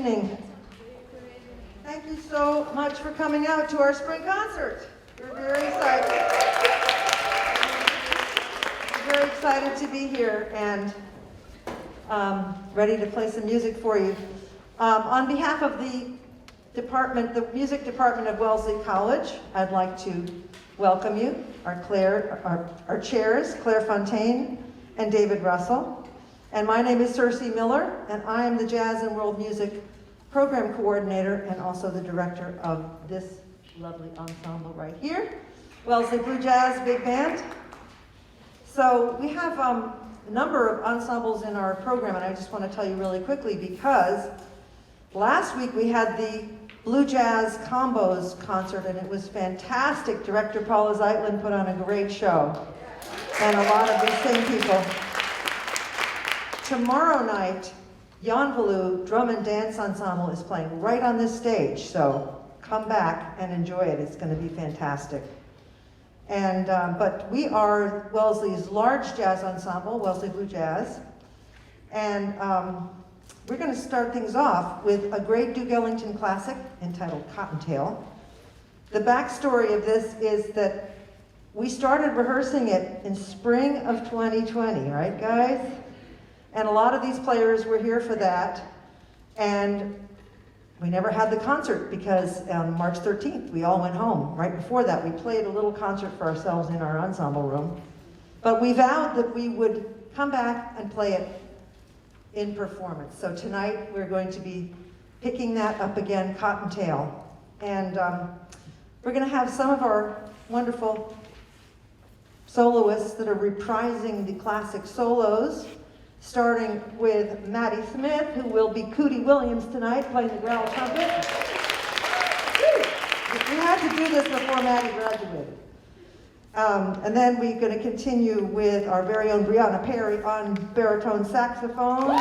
evening. Thank you so much for coming out to our spring concert. We're very excited. We're very excited to be here and ready to play some music for you. On behalf of the music department of Wellesley College, I'd like to welcome you, our chairs, Claire Fontaine and David Russell. And my name is Cersei Miller, and I am the Jazz and World Music Program Coordinator and also the director of this lovely ensemble right here, Wellesley Blue Jazz Big Band. So we have a number of ensembles in our program, and I just want to tell you really quickly because last week we had the Blue Jazz Combos concert, and it was fantastic. Director Paula Zeitlin put on a great show, and a lot of the same people. Tomorrow night, Yanvalu Drum and Dance Ensemble is playing right on this stage, so come back and enjoy it. It's going to be fantastic. And but we are Wellesley's large jazz ensemble, Wellesley Blue Jazz, and we're going to start things off with a great Duke Ellington classic entitled Cottontail. The backstory of this is that we started rehearsing it in spring of 2020, right, guys? And a lot of these players were here for that, and we never had the concert because on March 13th, we all went home. Right before that, we played a little concert for ourselves in our ensemble room. But we vowed that we would come back and play it in performance. So tonight, we're going to be picking that up again, Cottontail. And we're gonna have some of our wonderful soloists that are reprising the classic solos, starting with Maddie Smith, who will be Cootie Williams tonight, playing the growl trumpet. We had to do this before Maddie graduated. And then we're going to continue with our very own Brianna Perry on baritone saxophone,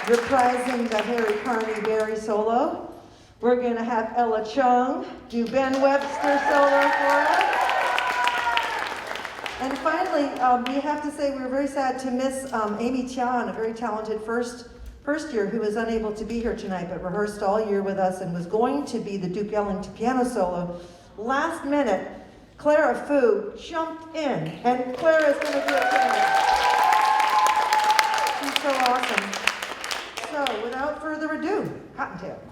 reprising the Harry Carney Berry solo. We're going to have Ella Chung do Ben Webster solo for us. And finally, we have to say we're very sad to miss Amy Tian, a very talented first year who was unable to be here tonight, but rehearsed all year with us and was going to be the Duke Ellington piano solo. Last minute, Clara Fu jumped in, and Clara is going to do it tonight. She's so awesome. So, without further ado, Cottontail.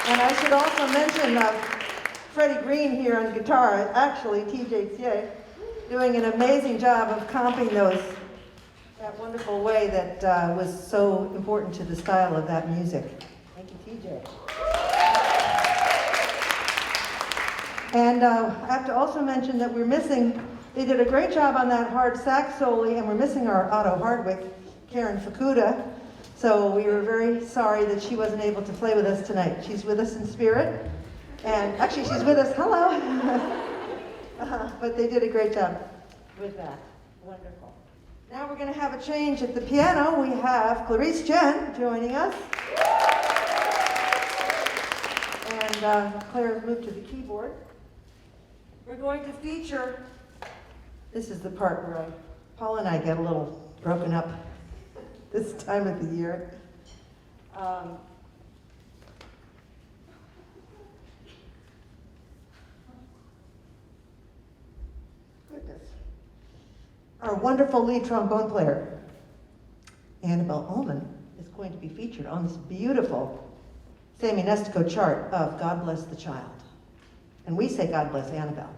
And I should also mention Freddie Green here on guitar, actually TJ Tsieh, doing an amazing job of comping those that wonderful way that was so important to the style of that music. Thank you, TJ. And I have to also mention that we're missing, they did a great job on that hard sax solo, and we're missing our Otto Hardwick, Karen Fukuda. So we were very sorry that she wasn't able to play with us tonight. She's with us in spirit. And actually, she's with us. Hello. But they did a great job with that. Wonderful. Now we're going to have a change at the piano. We have Clarice Jen joining us. And Claire has moved to the keyboard. We're going to feature, this is the part where Paul and I get a little broken up this time of the year. Goodness. Our wonderful lead trombone player, Annabelle Ullman, is going to be featured on this beautiful Sammy Nestico chart of God Bless the Child. And we say God bless Annabelle.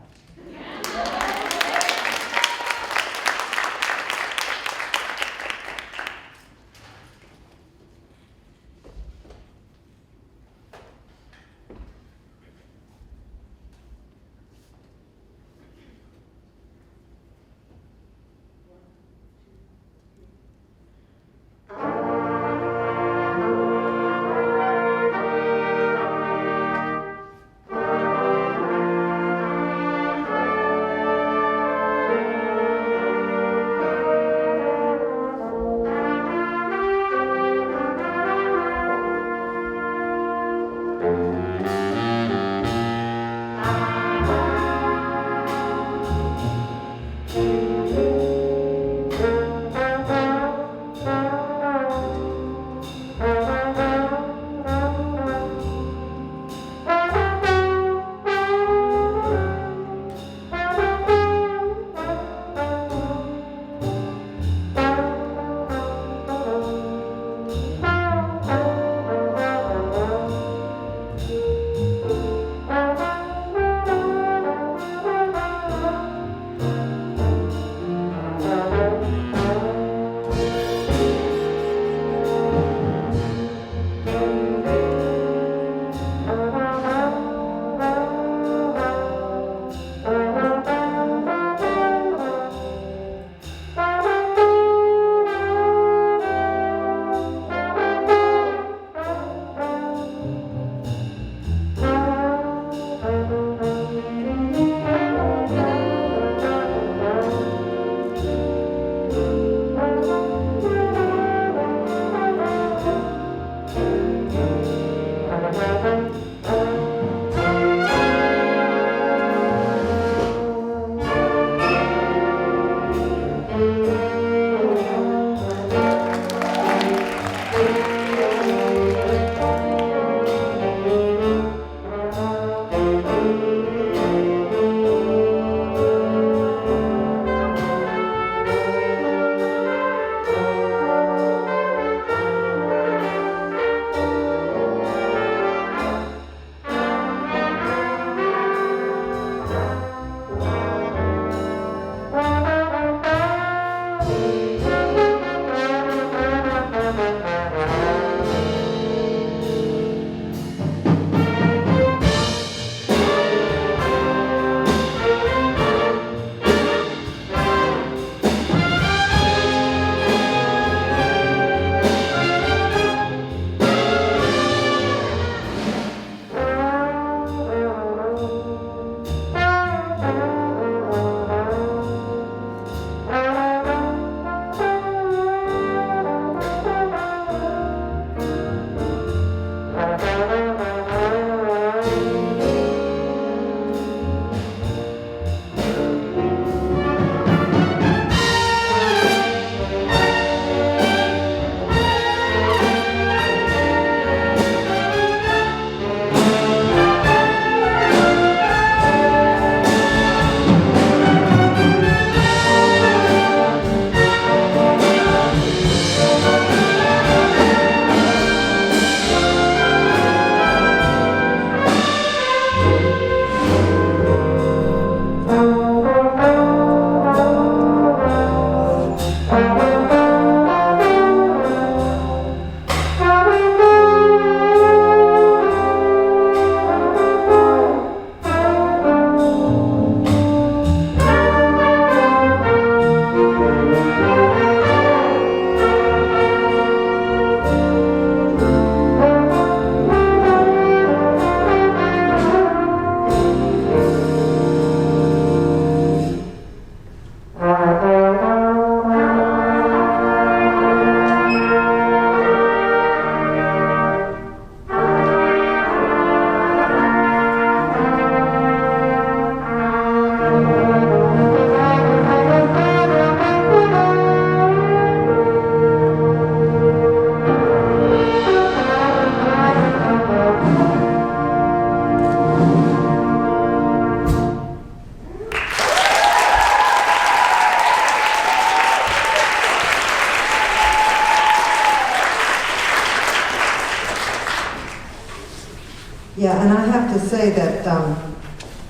Yeah, and I have to say that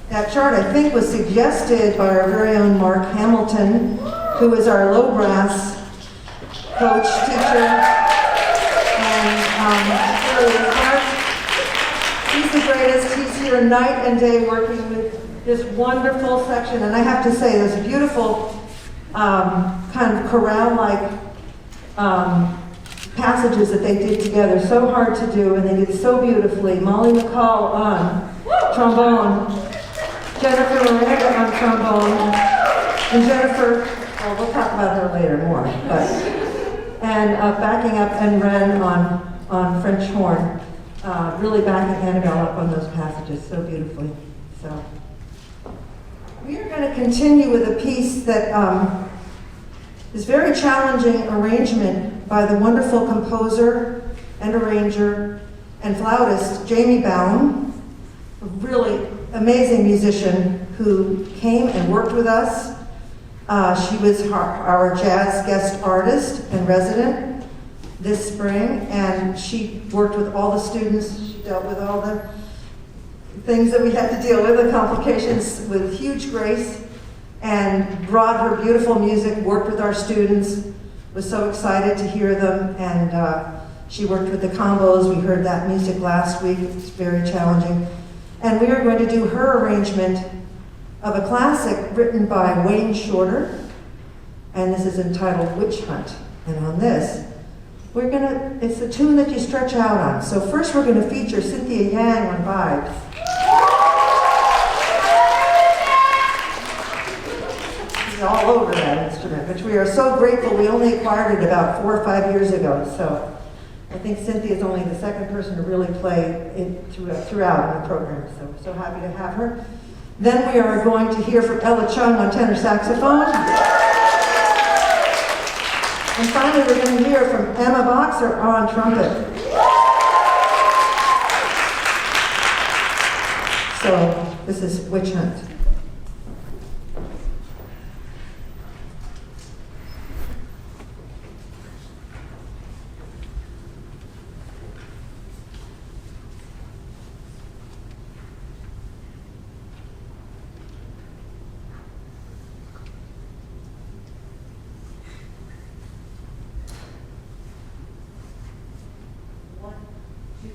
that chart, I think, was suggested by our very own Mark Hamilton, who is our low brass coach, teacher, and Mark, he's the greatest. He's here night and day working with this wonderful section, and I have to say, this beautiful kind of chorale-like passages that they did together, so hard to do, and they did so beautifully. Molly McCall on trombone, Jennifer Miranda on trombone, and Jennifer, well, we'll talk about her later more, but, and backing up, and Ren on French horn, really backing Annabelle up on those passages so beautifully. So we are going to continue with a piece that is very challenging arrangement by the wonderful composer and arranger and flautist Jamie Baum, a really amazing musician who came and worked with us. She was our jazz guest artist and resident this spring, and she worked with all the students. She dealt with all the things that we had to deal with, the complications, with huge grace, and brought her beautiful music, worked with our students, was so excited to hear them, and she worked with the combos. We heard that music last week. It's very challenging. And we are going to do her arrangement of a classic written by Wayne Shorter, and this is entitled Witch Hunt. And on this, it's a tune that you stretch out on. So first we're gonna feature Cynthia Yang on vibes. She's all over that instrument, which we are so grateful. We only acquired it about 4 or 5 years ago, so I think Cynthia is only the second person to really play it throughout in the program, so we're so happy to have her. Then we are going to hear from Ella Chung on tenor saxophone. And finally, we're going to hear from Emma Boxer on trumpet. So this is Witch Hunt. One, two,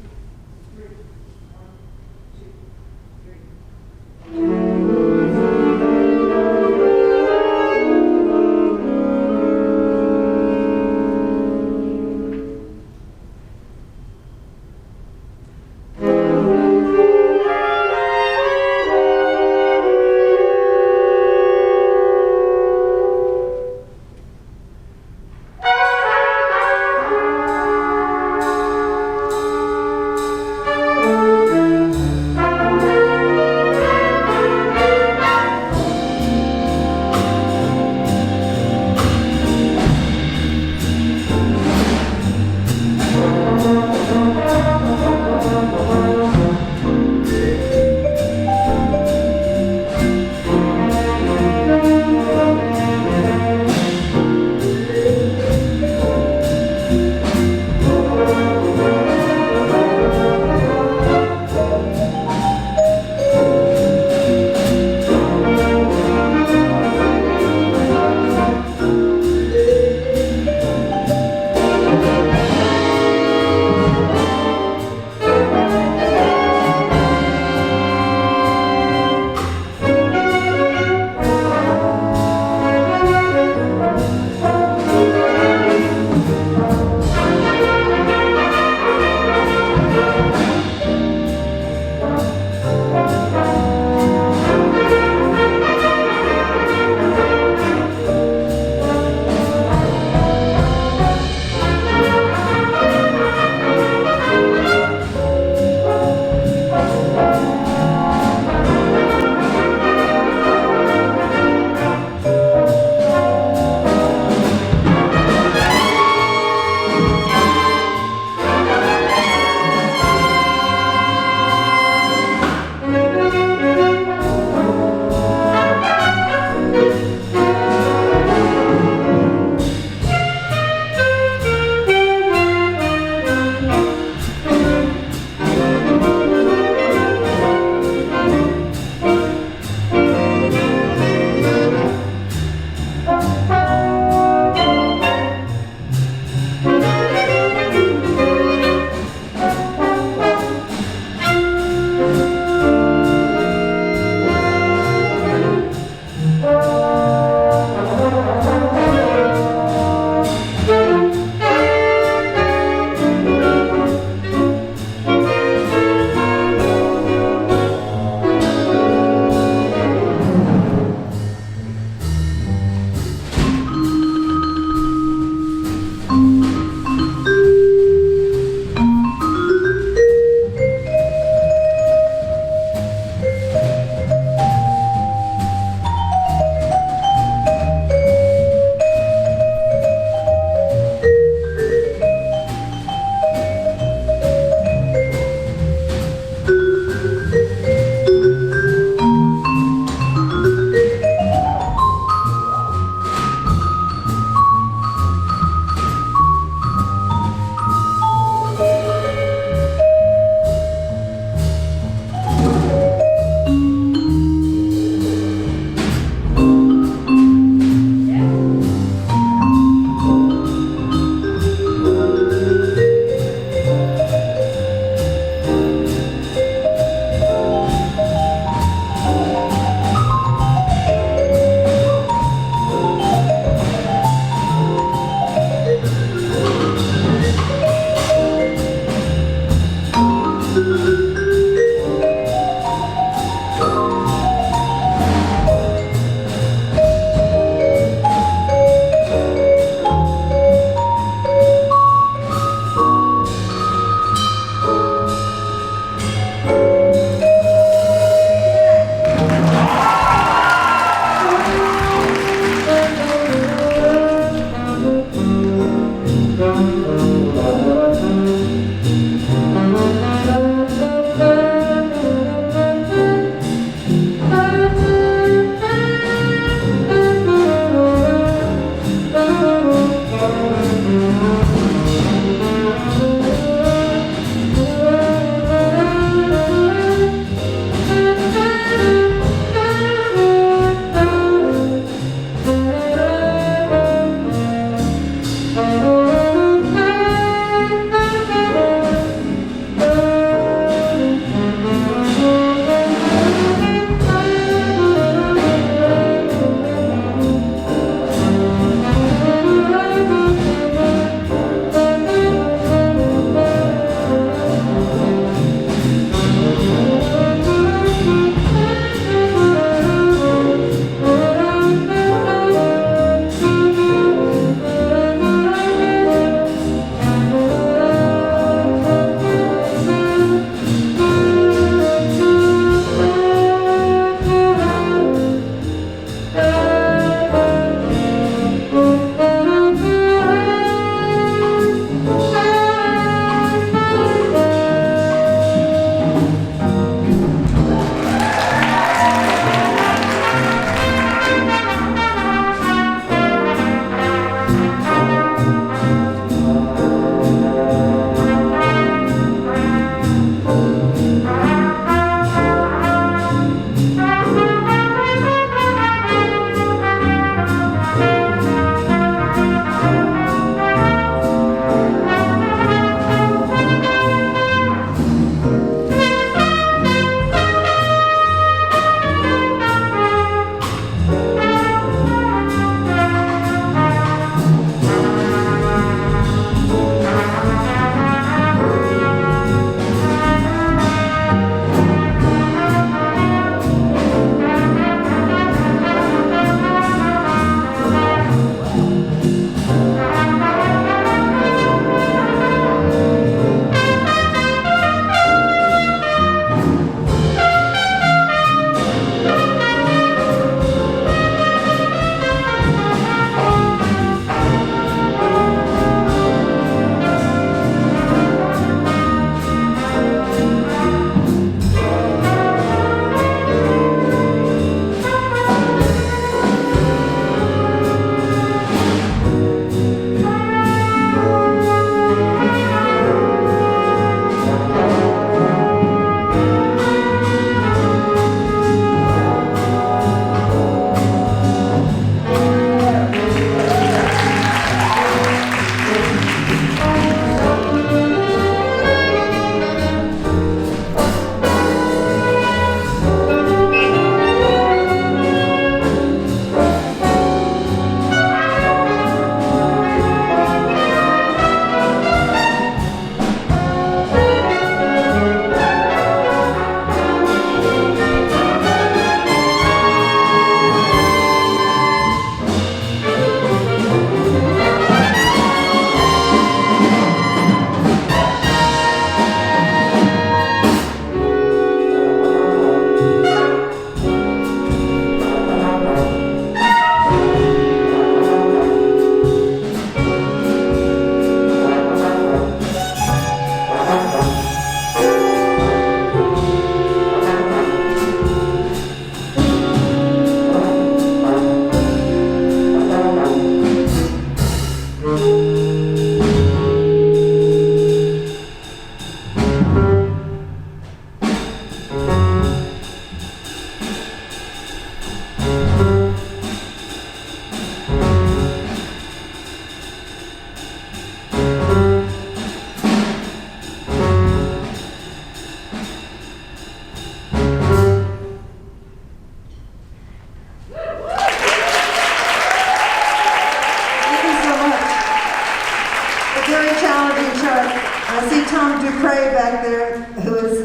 three.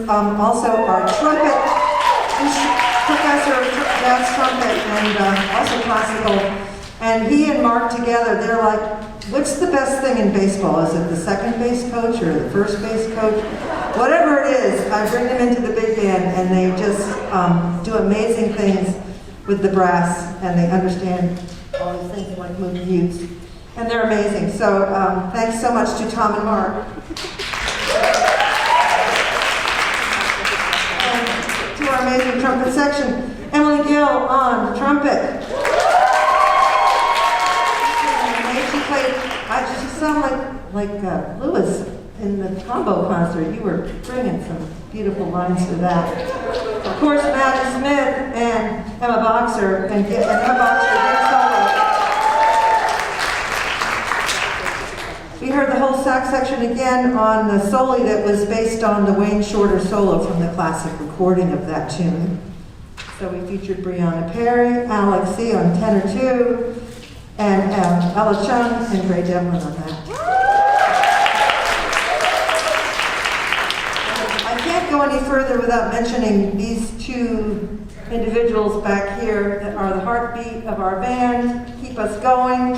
also our trumpet professor, jazz trumpet, and also classical. And he and Mark together, they're like, what's the best thing in baseball? Is it the second base coach or the first base coach? Whatever it is, I bring them into the big band, and they just do amazing things with the brass, and they understand all these things like moving mutes. And they're amazing. So thanks so much to Tom and Mark. And to our amazing trumpet section, Emily Gill on trumpet. She sounded like Lewis in the combo concert. You were bringing some beautiful lines to that. Of course, Maddie Smith and Emma Boxer, and Emma Boxer did solo. We heard the whole sax section again on the soli that was based on the Wayne Shorter solo from the classic recording of that tune. So we featured Brianna Perry, Alex C. on tenor 2, and Ella Chung and Ray Devlin on that. I can't go any further without mentioning these two individuals back here that are the heartbeat of our band, keep us going.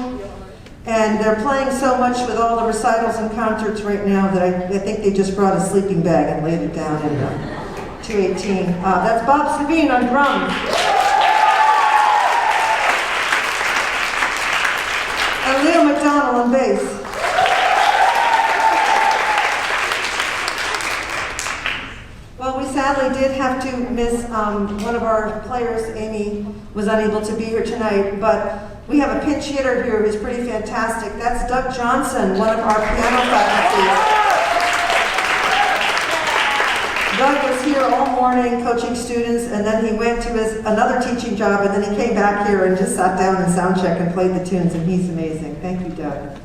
And they're playing so much with all the recitals and concerts right now that I think they just brought a sleeping bag and laid it down in 218. That's Bob Sabine on drums. And Leo McDonald on bass. Well, we sadly did have to miss one of our players. Amy was unable to be here tonight, but we have a pinch hitter here who's pretty fantastic. That's Doug Johnson, one of our piano faculty. Doug was here all morning coaching students, and then he went to his another teaching job, and then he came back here and just sat down and sound checked and played the tunes, and he's amazing. Thank you, Doug.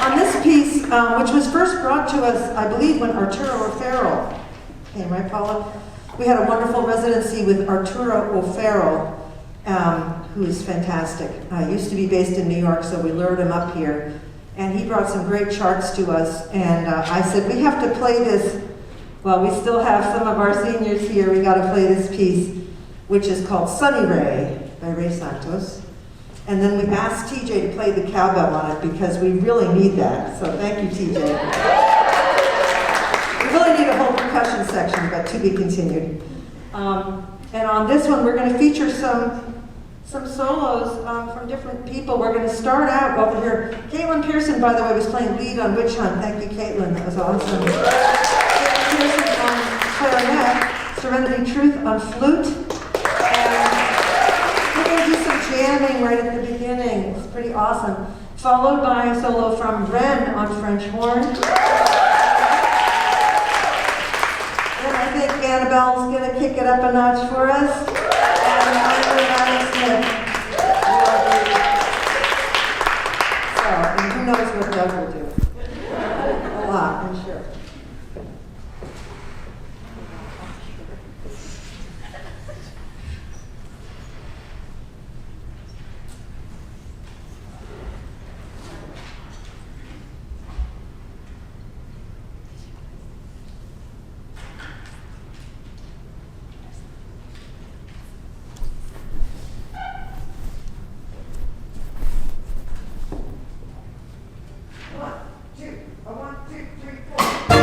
On this piece, which was first brought to us, I believe, when Arturo O'Farrell came, right, Paula? We had a wonderful residency with Arturo O'Farrell, who is fantastic. Used to be based in New York, so we lured him up here. And he brought some great charts to us, and I said, we have to play this. Well, we still have some of our seniors here. We got to play this piece, which is called Sunny Ray by Ray Santos. And then we asked TJ to play the cowbell on it because we really need that. So thank you, TJ. We really need a whole percussion section, but to be continued. And on this one, we're going to feature some solos from different people. We're going to start out over here. Caitlin Pearson, by the way, was playing lead on Witch Hunt. Thank you, Caitlin. That was awesome. Caitlin Pearson on clarinet, Serenity Truth on flute. And we're going to do some jamming right at the beginning. It's pretty awesome. Followed by a solo from Ren on French horn. And I think Annabelle's going to kick it up a notch for us. And who knows what Doug will do? A lot, I'm sure. One, two, three, four.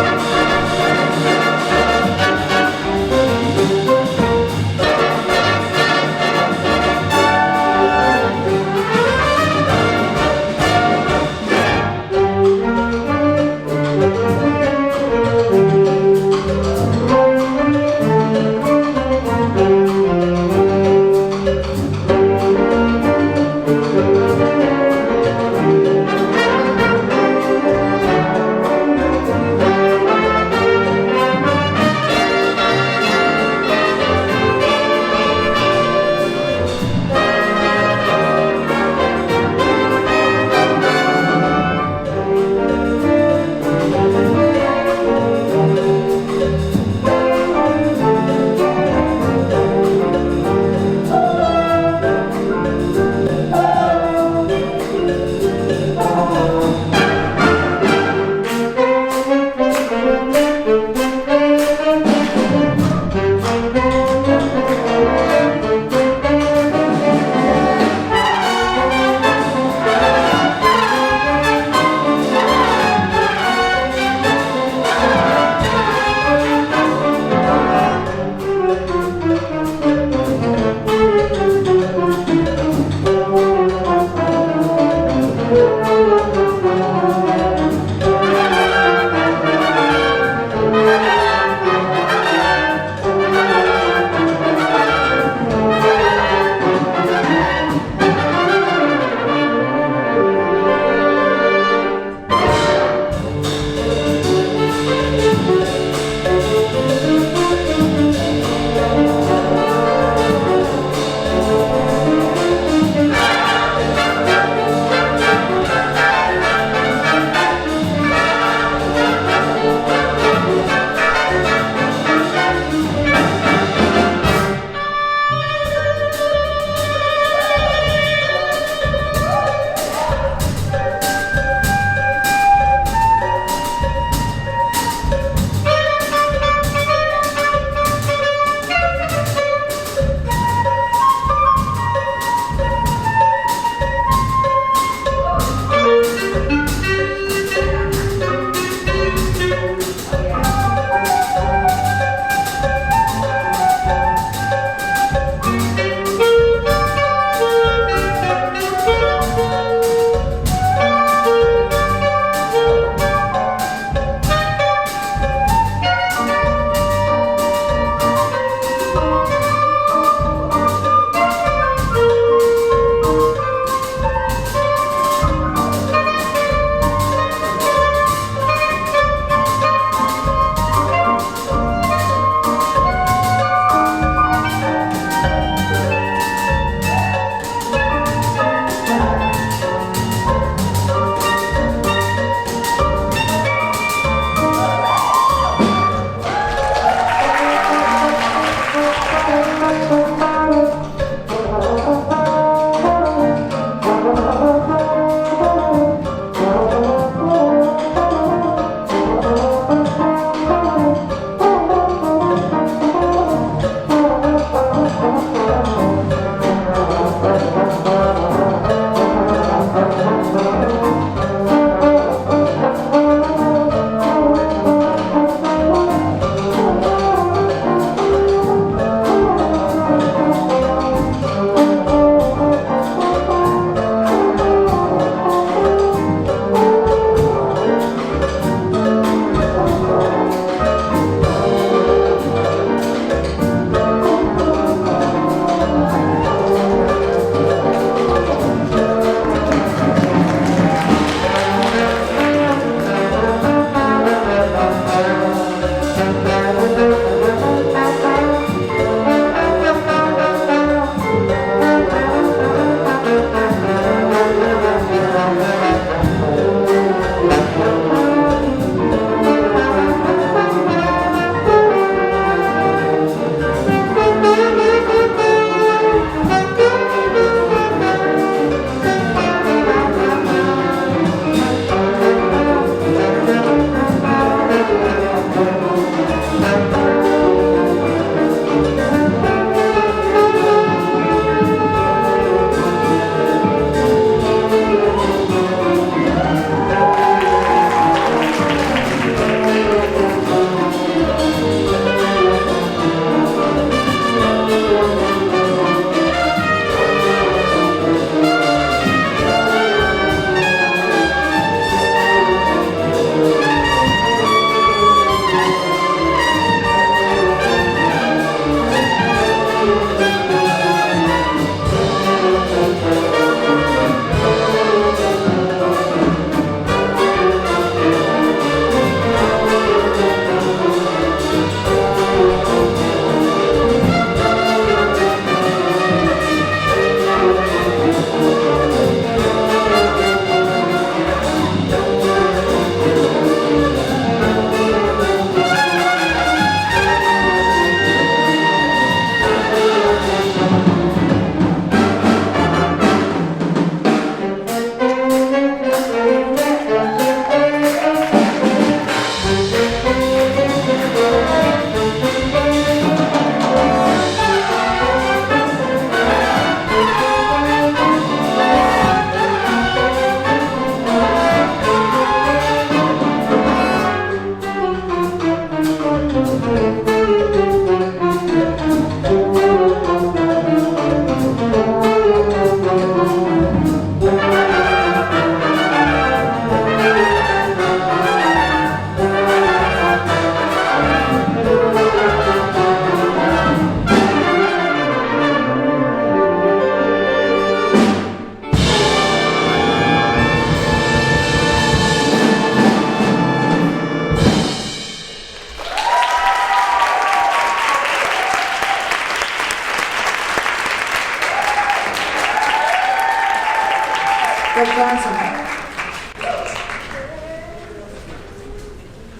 Johnson.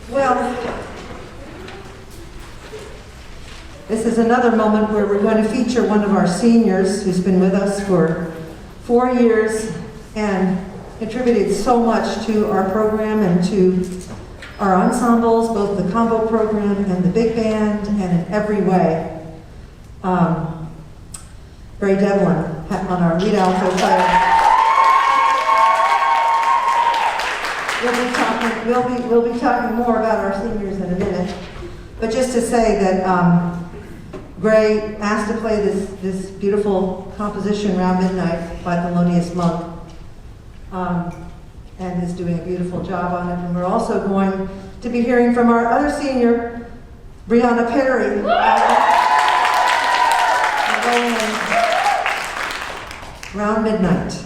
Well, this is another moment where we're going to feature one of our seniors who's been with us for 4 years and contributed so much to our program and to our ensembles, both the combo program and the big band, and in every way. Ray Devlin on our lead alto player. We'll be talking more about our seniors in a minute. But just to say that Gray asked to play this beautiful composition, Round Midnight, by Thelonious Monk, and is doing a beautiful job on it. And we're also going to be hearing from our other senior, Brianna Perry, Round Midnight.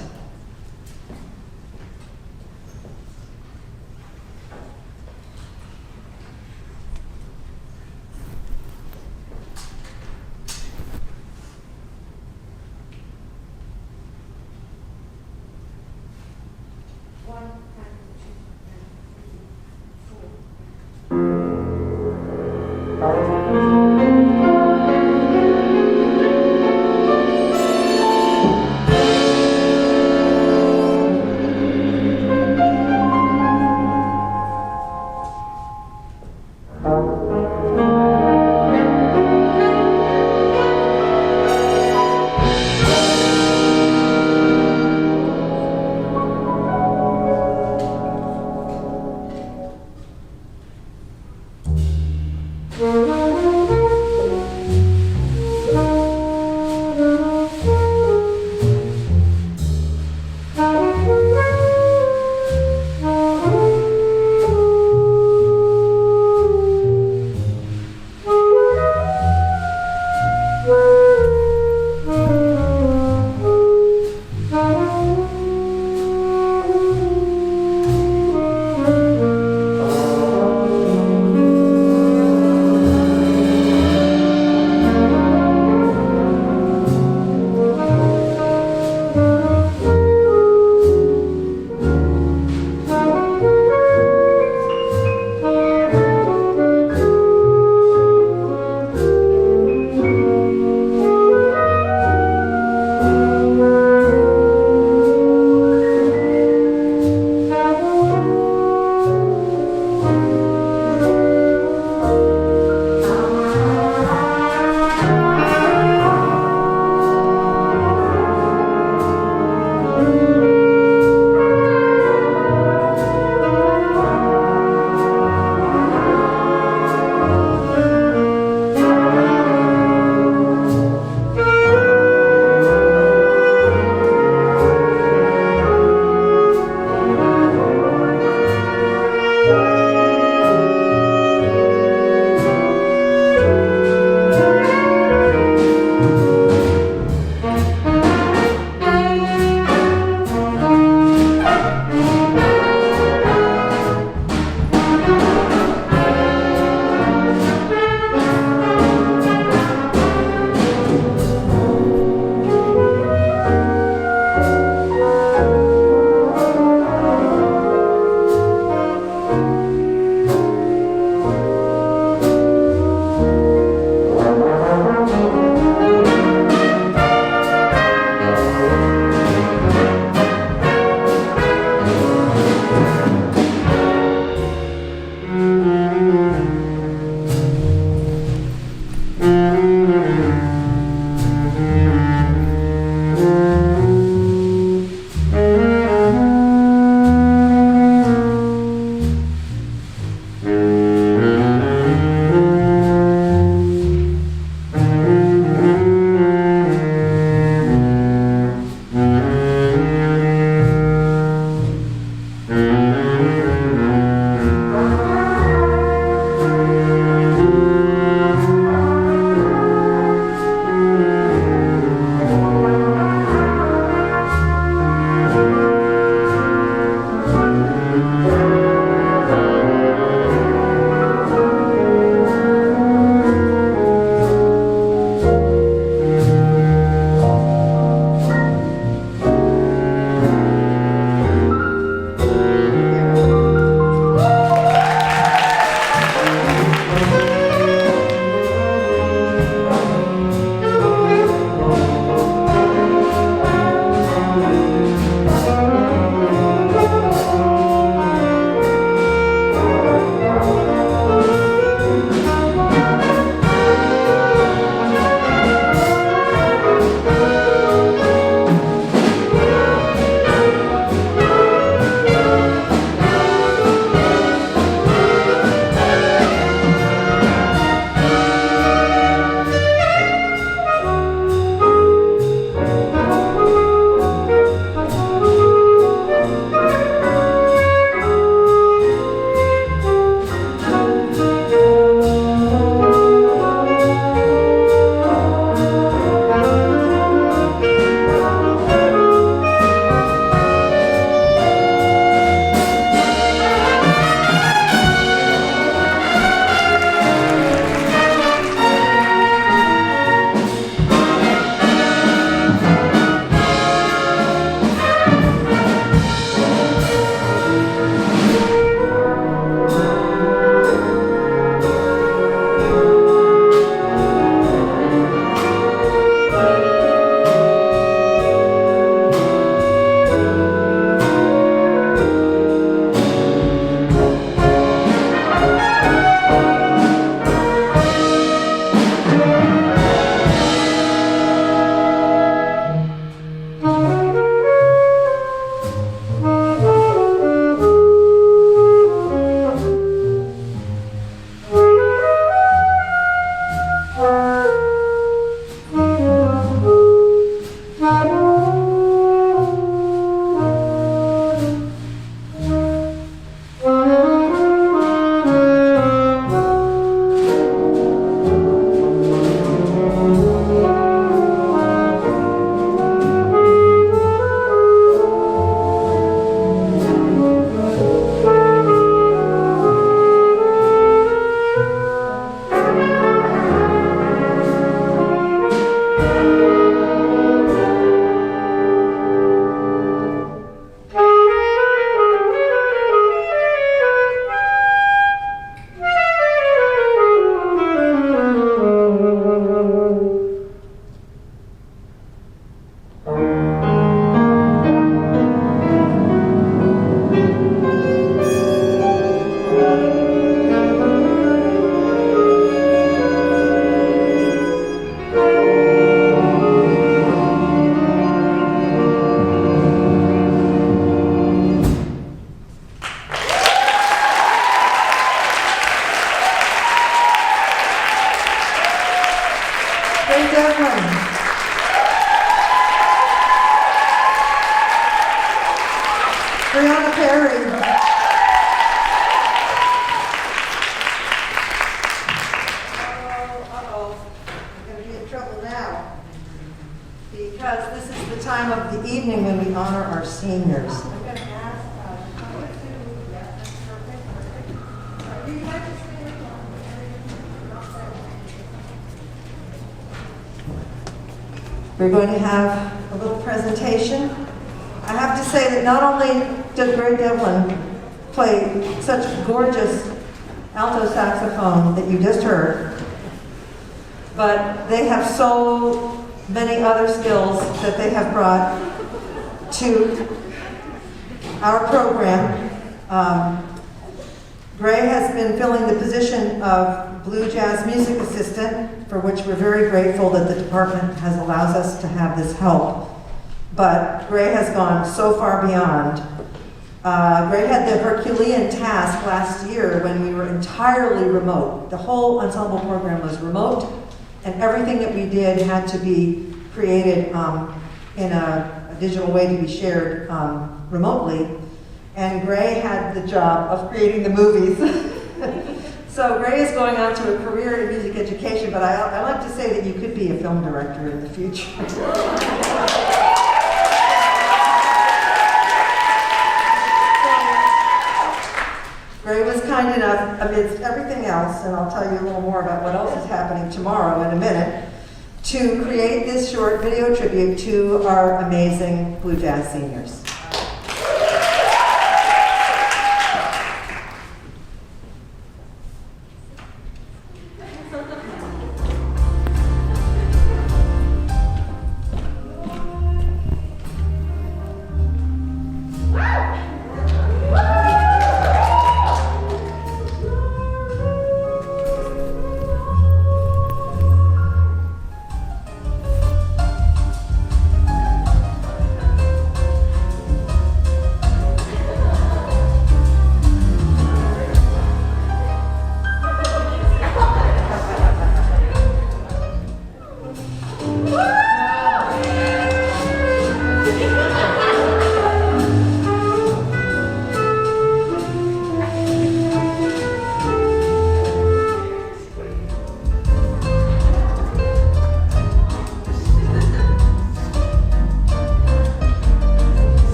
Devlin. Brianna Perry. We're going to be in trouble now. Because this is the time of the evening when we honor our seniors. I'm going to ask we're going to have a little presentation. I have to say that not only does Gray Devlin play such gorgeous alto saxophone that you just heard, but they have so many other skills that they have brought to our program. Gray has been filling the position of Blue Jazz Music Assistant, for which we're very grateful that the department has allowed us to have this help. But Gray has gone so far beyond. Gray had the Herculean task last year when we were entirely remote. The whole ensemble program was remote, and everything that we did had to be created in a digital way to be shared remotely. And Gray had the job of creating the movies. So Gray is going on to a career in music education, but I like to say that you could be a film director in the future. Gray was kind enough, amidst everything else, and I'll tell you a little more about what else is happening tomorrow in a minute, to create this short video tribute to our amazing Blue Jazz seniors.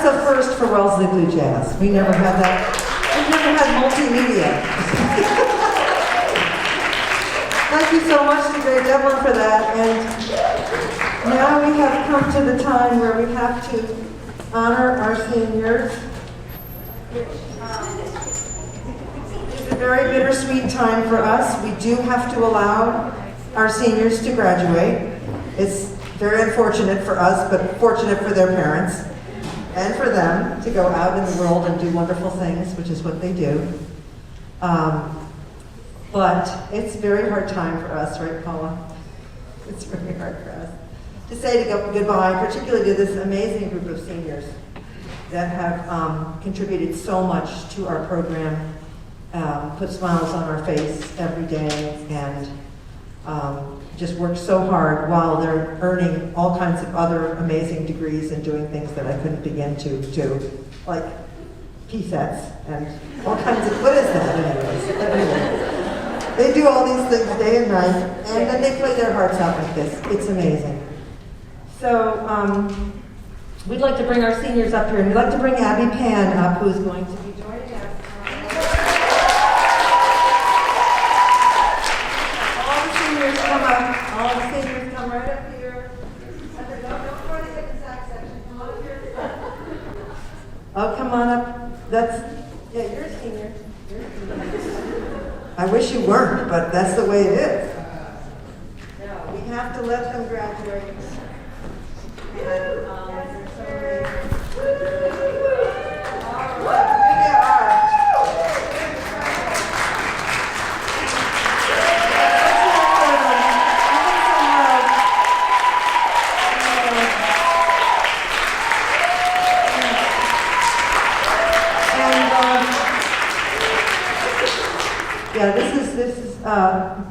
That's a first for Wellesley Blue Jazz. We never had that. We've never had multimedia. Thank you so much to Gray Devlin for that. And now we have come to the time where we have to honor our seniors. It's a very bittersweet time for us. We do have to allow our seniors to graduate. It's very unfortunate for us, but fortunate for their parents and for them to go out in the world and do wonderful things, which is what they do. But it's a very hard time for us, right, Paula? It's very hard for us to say goodbye, particularly to this amazing group of seniors that have contributed so much to our program, put smiles on our face every day, and just worked so hard while they're earning all kinds of other amazing degrees and doing things that I couldn't begin to do, like PSETs and all kinds of, what is that anyways? Anyway, they do all these things day and night, and then they play their hearts out like this. It's amazing. So we'd like to bring our seniors up here, and we'd like to bring Abby Pan up, who's going to be joining us. All the seniors come up. All the seniors come right up here. And then don't try to get the sax section. Come on up here. Oh, come on up. That's, yeah, you're a senior. I wish you weren't, but that's the way it is. No, we have to let them graduate. And they're so ready. All right, here they are. Yeah, this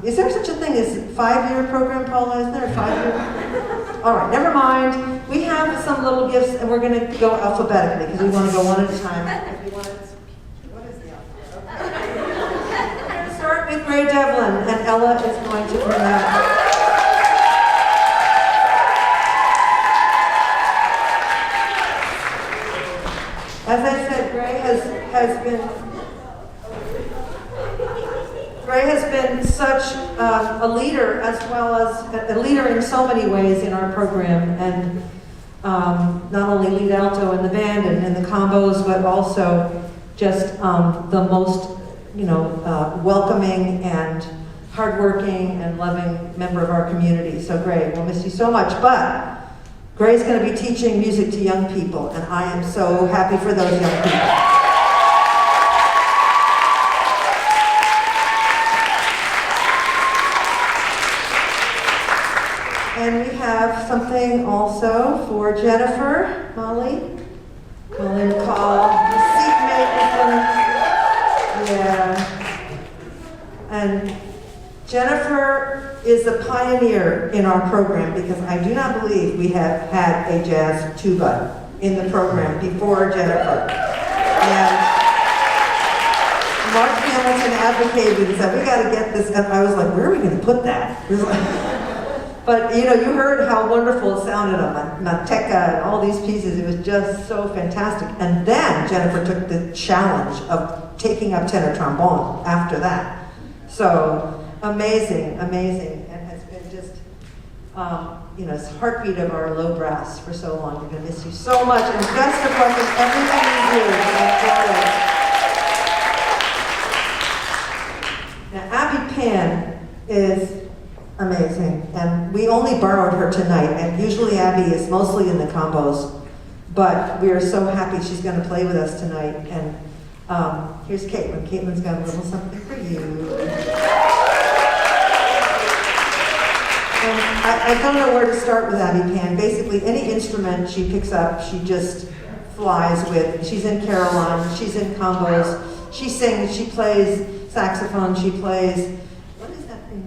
is there such a thing as a 5-year program, Paula? Isn't there a 5-year? All right, never mind. We have some little gifts, and we're going to go alphabetically, because we want to go one at a time. If you want to, what is the alphabet? Okay. We're going to start with Gray Devlin, and Ella is going to bring out. As I said, Gray has been such a leader, as well as a leader in so many ways in our program, and not only lead alto in the band and in the combos, but also just the most, welcoming and hardworking and loving member of our community. So Gray, we'll miss you so much, but Gray's going to be teaching music to young people, and I am so happy for those young people. And we have something also for Jennifer, Molly McCall, the seatmate is yeah. And Jennifer is a pioneer in our program, because I do not believe we have had a jazz tuba in the program before Jennifer. And Mark Hamilton advocated and said, we got to get this, and I was like, where are we going to put that? But you heard how wonderful it sounded on Manteca and all these pieces. It was just so fantastic. And then Jennifer took the challenge of taking up tenor trombone after that. So amazing, amazing, and has been just, it's heartbeat of our low brass for so long. We're going to miss you so much, and best of luck in everything you do. Now, Abby Pan is amazing, and we only borrowed her tonight, and usually Abby is mostly in the combos, but we are so happy she's going to play with us tonight. And here's Caitlin. Caitlin's got a little something for you. And I don't know where to start with Abby Pan. Basically, any instrument she picks up, she just flies with. She's in Caroline, she's in combos, she sings, she plays saxophone, she plays, what is that thing?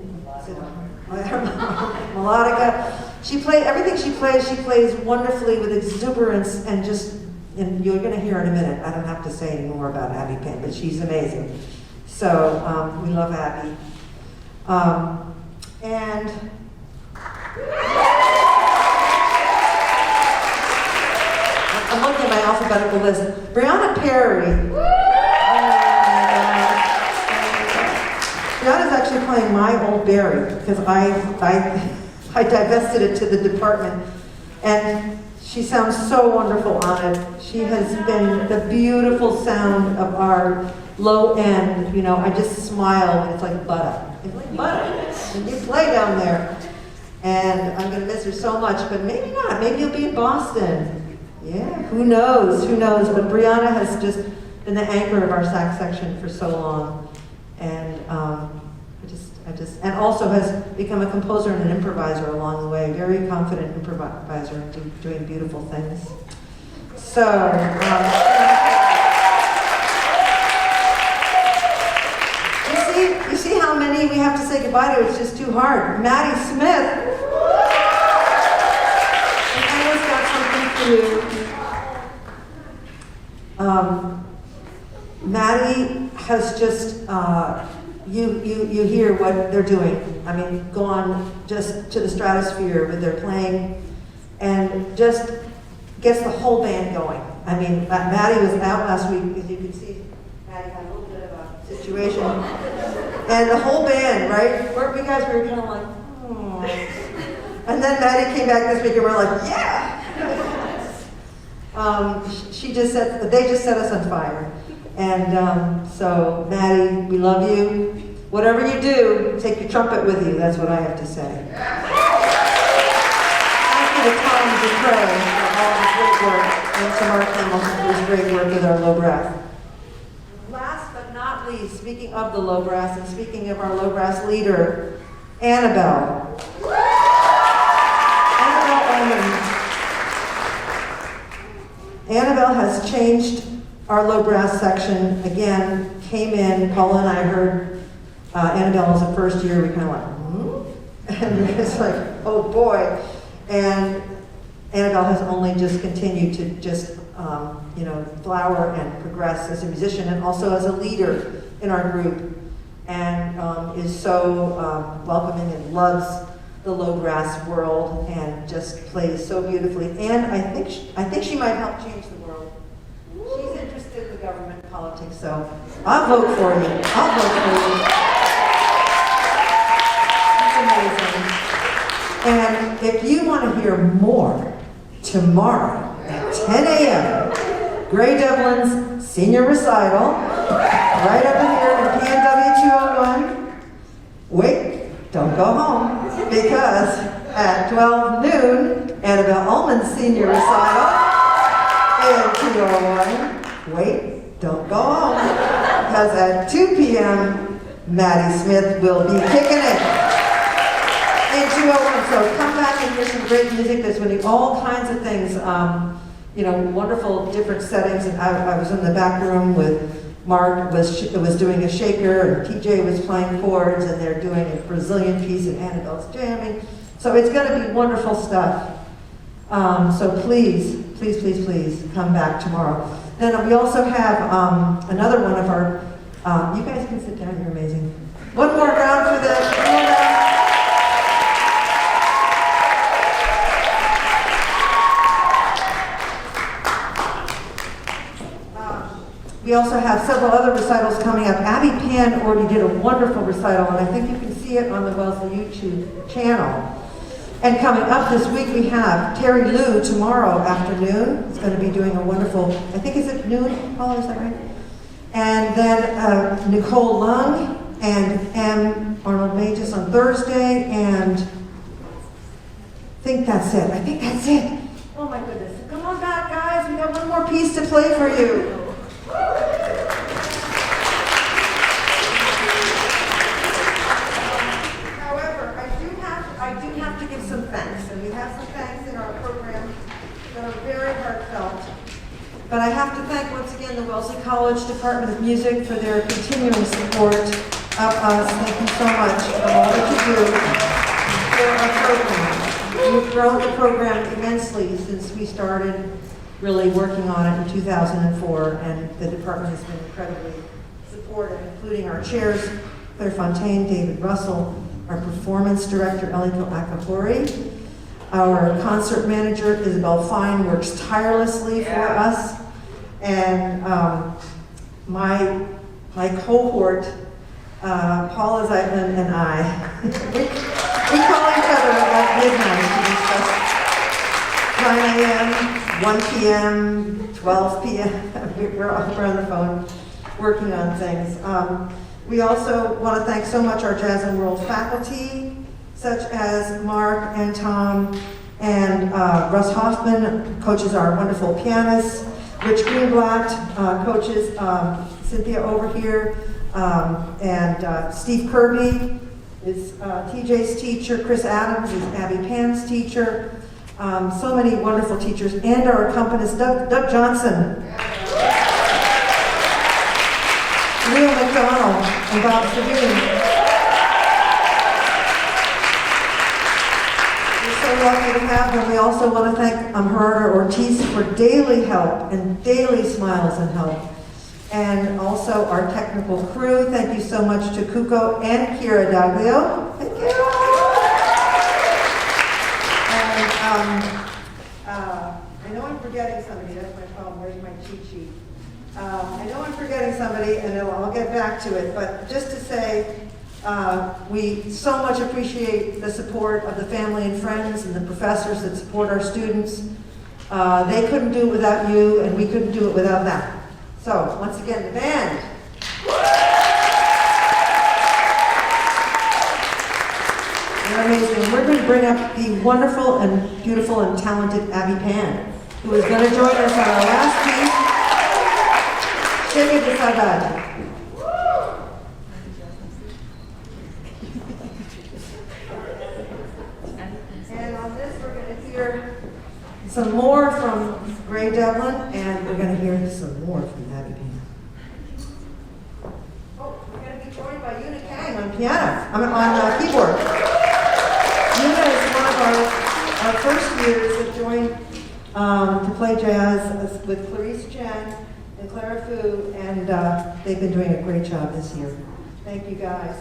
Melodica. She plays everything she plays wonderfully with exuberance, and you're going to hear in a minute. I don't have to say any more about Abby Pan, but she's amazing. So we love Abby. And I'm looking in my alphabetical list. Brianna Perry. Brianna's actually playing My Old Berry because I divested it to the department, and she sounds so wonderful on it. She has been the beautiful sound of our low end. You know, I just smile when it's like butter. It's like butter. And you play down there. And I'm going to miss her so much, but maybe not. Maybe you'll be in Boston. Yeah, who knows? Who knows? But Brianna has just been the anchor of our sax section for so long. And and also has become a composer and an improviser along the way. Very confident improviser and doing beautiful things. So, you see how many we have to say goodbye to? It's just too hard. Maddie Smith. Anna's got something for you. Maddie has just, you hear what they're doing. I mean, gone just to the stratosphere with their playing, and just gets the whole band going. I mean, Maddie was out last week, as you can see. Maddie had a little bit of a situation, and the whole band, right? Weren't we guys? We were kind of like, oh. And then Maddie came back this week, and we're like, yeah. They just set us on fire. And so, Maddie, we love you. Whatever you do, take your trumpet with you. That's what I have to say. Thank you to Tom Dupre for all his great work, and to Mark Hamilton for his great work with our low brass. Last but not least, speaking of the low brass, and speaking of our low brass leader, Annabelle. Annabelle has changed our low brass section. Again, came in, Paula and I heard Annabelle was the first year, we kind of like, and it's like, oh boy. And Annabelle has only just continued to just, flower and progress as a musician and also as a leader in our group, and is so welcoming and loves the low brass world and just plays so beautifully. And I think she might help change the world. She's interested in the government politics, so I'll vote for you. I'll vote for you. It's amazing. And if you want to hear more, tomorrow at 10 a.m., Gray Dublin's senior recital, right up in here in PNW 201. Wait, don't go home, because at 12 noon, Annabelle Ullman's senior recital in 201. Wait, don't go home, because at 2 p.m., Maddie Smith will be kicking it in 201. So come back and hear some great music. There's going to be all kinds of things, wonderful different settings. And I was in the back room with Mark was doing a shaker, and TJ was playing chords, and they're doing a Brazilian piece, and Annabelle's jamming. So it's going to be wonderful stuff. So please, please, please, please come back tomorrow. Then we also have another one of our, you guys can sit down, you're amazing. One more round for the, we also have several other recitals coming up. Abby Pan already did a wonderful recital, and I think you can see it on the Wellesley YouTube channel. And coming up this week, we have Terry Lou tomorrow afternoon. It's going to be doing a wonderful, I think, is it noon, Paula, is that right? And then Nicole Lung and M. Arnold Mages on Thursday, and I think that's it. Oh my goodness. Come on back, guys. We got one more piece to play for you. However, I do have to give some thanks, and we have some thanks in our program that are very heartfelt. But I have to thank once again the Wellesley College Department of Music for their continuing support of us. Thank you so much for all that you do for our program. We've grown the program immensely since we started really working on it in 2004, and the department has been incredibly supportive, including our chairs, Claire Fontaine, David Russell, our performance director, Eliko Akapori, Our concert manager, Isabel Fine, works tirelessly for us. And my cohort, Paula Zeitman and I, we call each other at midnight to discuss 9 a.m., 1 p.m., 12 p.m. We're on the phone working on things. We also want to thank so much our Jazz and World faculty, such as Mark and Tom and Russ Hoffman coaches our wonderful pianist. Rich Greenblatt coaches Cynthia over here, and Steve Kirby is TJ's teacher. Chris Adams is Abby Pan's teacher. So many wonderful teachers, and our accompanist Doug Johnson, Leo McDonald, and Bob Sabine. So lucky to have them. We also want to thank Gerardo Ortiz for daily help and daily smiles and help. And also our technical crew. Thank you so much to Kuko and Kira Daglio. Thank you. And I know I'm forgetting somebody. That's my problem. Where's my cheat sheet? I know I'm forgetting somebody, and I'll get back to it. But just to say, we so much appreciate the support of the family and friends and the professors that support our students. They couldn't do it without you, and we couldn't do it without them. So, once again, the band. They're amazing. We're going to bring up the wonderful and beautiful and talented Abby Pan, who is going to join us on our last piece, Chegue de Saudade. Some more from Ray Devlin, and we're going to hear some more from Abby Pan. Oh, we're going to be joined by Una Kang on piano, on keyboard. Una is one of our first years that joined to play jazz with Clarice Chen and Clara Fu, and they've been doing a great job this year. Thank you, guys.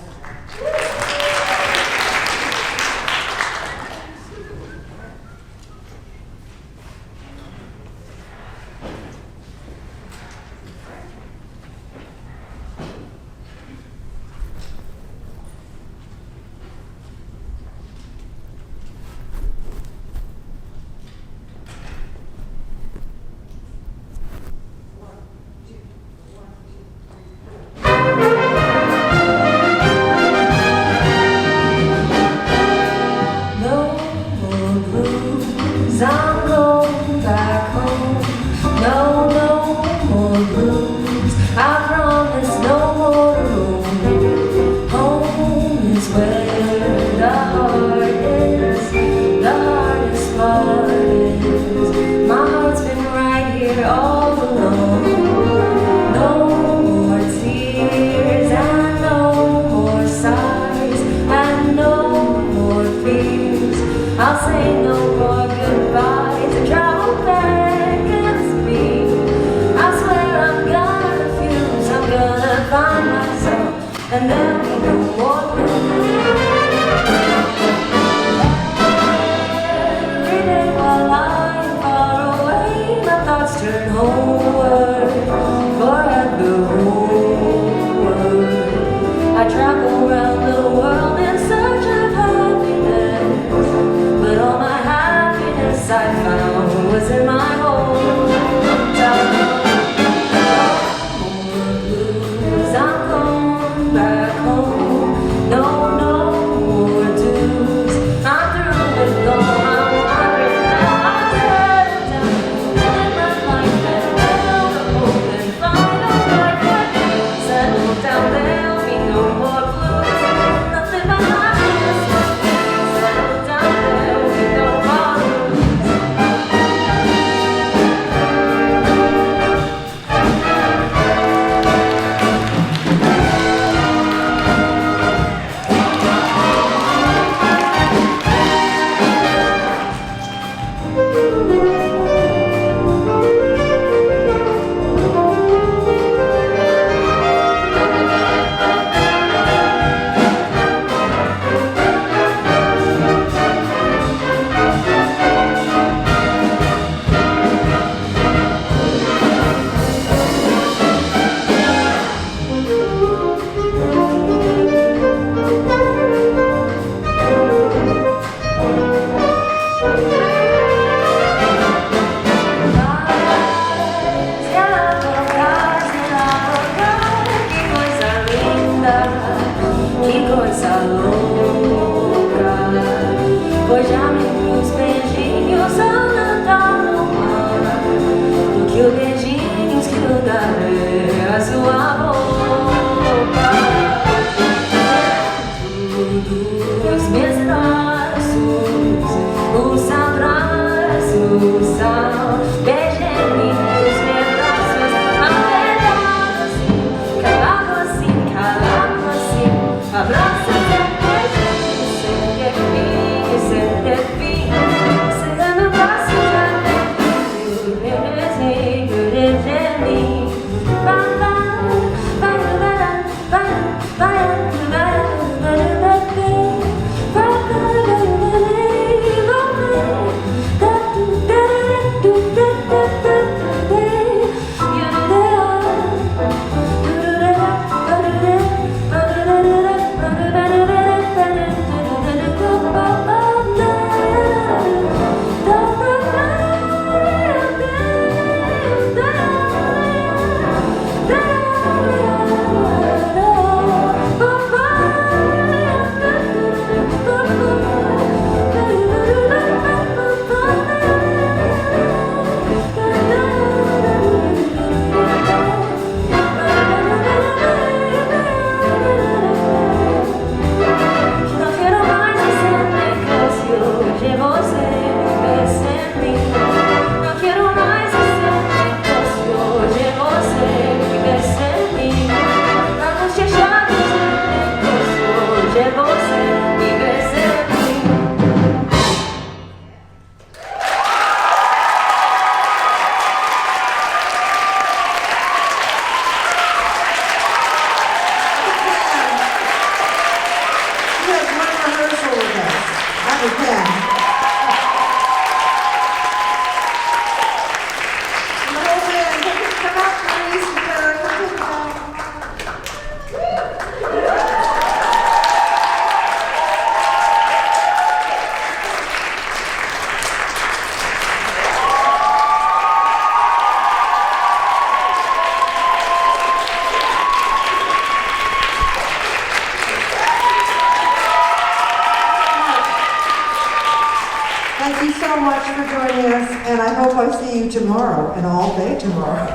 so much for joining us, and I hope I see you tomorrow and all day tomorrow.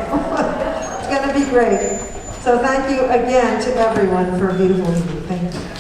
It's going to be great. So thank you again to everyone for a beautiful evening. Thank you.